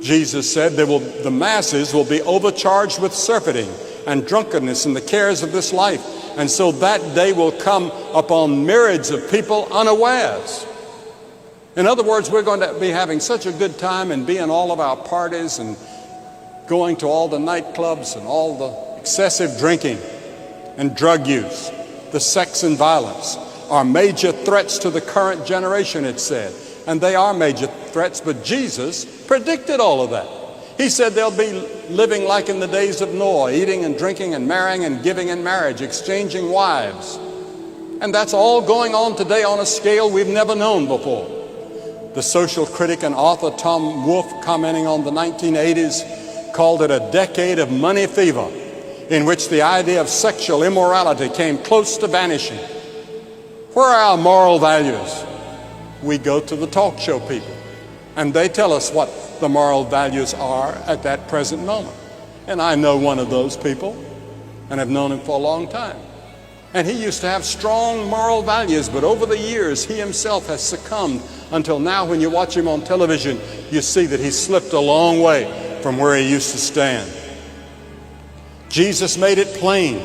Jesus said the masses will be overcharged with surfeiting and drunkenness and the cares of this life. And so that day will come upon myriads of people unawares. In other words, we're going to be having such a good time and be in all of our parties and going to all the nightclubs and all the excessive drinking and drug use. The sex and violence are major threats to the current generation, it said. And they are major threats, but Jesus predicted all of that. He said they'll be living like in the days of Noah, eating and drinking and marrying and giving in marriage, exchanging wives. And that's all going on today on a scale we've never known before. The social critic and author Tom Wolfe, commenting on the 1980s, called it a decade of money fever, in which the idea of sexual immorality came close to vanishing. Where are our moral values? We go to the talk show people, and they tell us what the moral values are at that present moment. And I know one of those people, and have known him for a long time. And he used to have strong moral values, but over the years, he himself has succumbed until now when you watch him on television, you see that he slipped a long way from where he used to stand. Jesus made it plain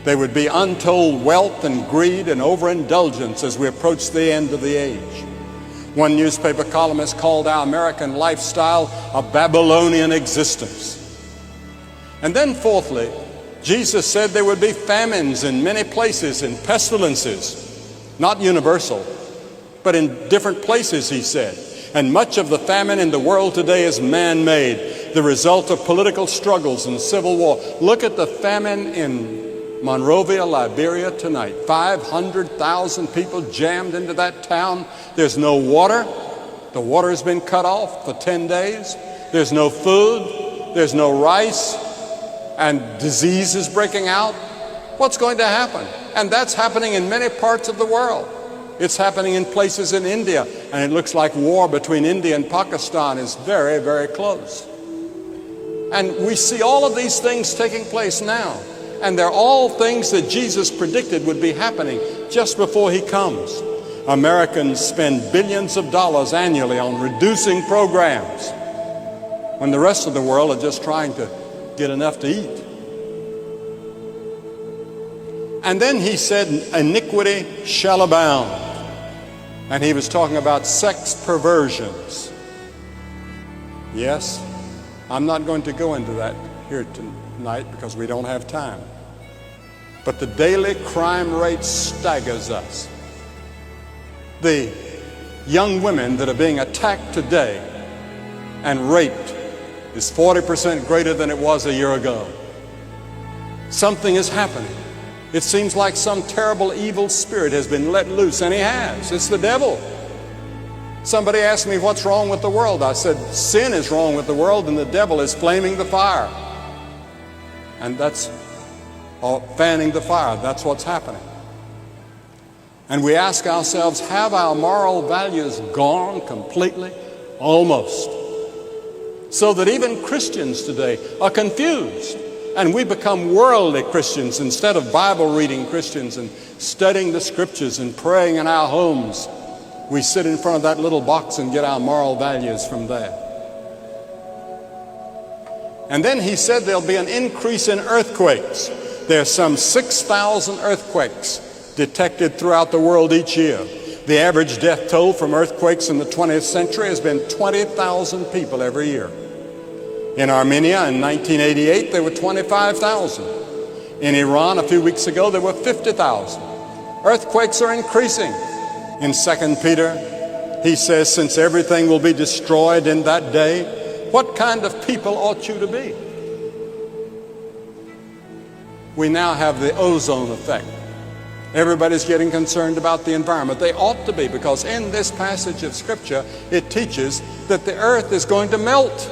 there would be untold wealth and greed and overindulgence as we approach the end of the age. One newspaper columnist called our American lifestyle a Babylonian existence. And then fourthly, Jesus said there would be famines in many places and pestilences, not universal, but in different places, he said. And much of the famine in the world today is man-made, the result of political struggles and civil war. Look at the famine in Monrovia, Liberia tonight. 500,000 people jammed into that town. There's no water. The water has been cut off for 10 days. There's no food. There's no rice. And disease is breaking out. What's going to happen? And that's happening in many parts of the world. It's happening in places in India, and it looks like war between India and Pakistan is very, very close. And we see all of these things taking place now. And they're all things that Jesus predicted would be happening just before he comes. Americans spend billions of dollars annually on reducing programs when the rest of the world are just trying to get enough to eat. And then he said, iniquity shall abound. And he was talking about sex perversions. Yes, I'm not going to go into that here tonight because we don't have time. But the daily crime rate staggers us. The young women that are being attacked today and raped is 40% greater than it was a year ago. Something is happening. It seems like some terrible evil spirit has been let loose, and he has. It's the devil. Somebody asked me, what's wrong with the world? I said, sin is wrong with the world, and the devil is flaming the fire. And that's fanning the fire. That's what's happening. And we ask ourselves, have our moral values gone completely? Almost. So that even Christians today are confused. And we become worldly Christians instead of Bible-reading Christians and studying the Scriptures and praying in our homes. We sit in front of that little box and get our moral values from there. And then he said there'll be an increase in earthquakes. There's some 6,000 earthquakes detected throughout the world each year. The average death toll from earthquakes in the 20th century has been 20,000 people every year. In Armenia in 1988, there were 25,000. In Iran a few weeks ago, there were 50,000. Earthquakes are increasing. In 2 Peter, he says, since everything will be destroyed in that day, what kind of people ought you to be? We now have the ozone effect. Everybody's getting concerned about the environment. They ought to be, because in this passage of Scripture, it teaches that the earth is going to melt.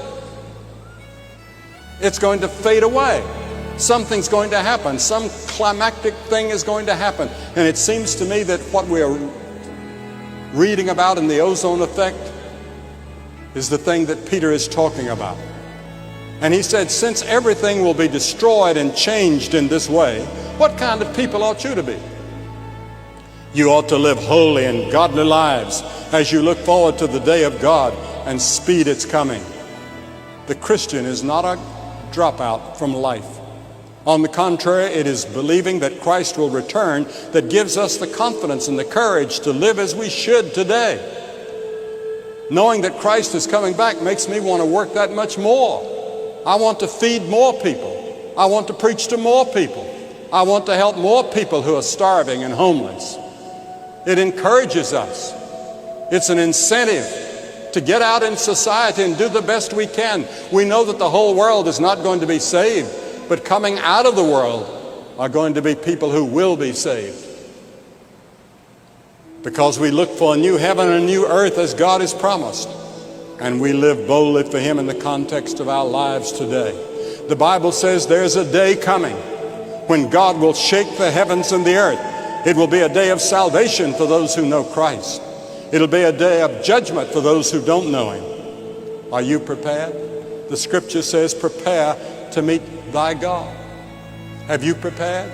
It's going to fade away. Something's going to happen. Some climactic thing is going to happen. And it seems to me that what we're reading about in the ozone effect is the thing that Peter is talking about. And he said, since everything will be destroyed and changed in this way, what kind of people ought you to be? You ought to live holy and godly lives as you look forward to the day of God and speed its coming. The Christian is not a dropout from life. On the contrary, it is believing that Christ will return that gives us the confidence and the courage to live as we should today. Knowing that Christ is coming back makes me want to work that much more. I want to feed more people. I want to preach to more people. I want to help more people who are starving and homeless. It encourages us. It's an incentive to get out in society and do the best we can. We know that the whole world is not going to be saved, but coming out of the world are going to be people who will be saved. Because we look for a new heaven and a new earth as God has promised, and we live boldly for Him in the context of our lives today. The Bible says there's a day coming when God will shake the heavens and the earth. It will be a day of salvation for those who know Christ. It'll be a day of judgment for those who don't know Him. Are you prepared? The Scripture says, prepare to meet thy God. Have you prepared?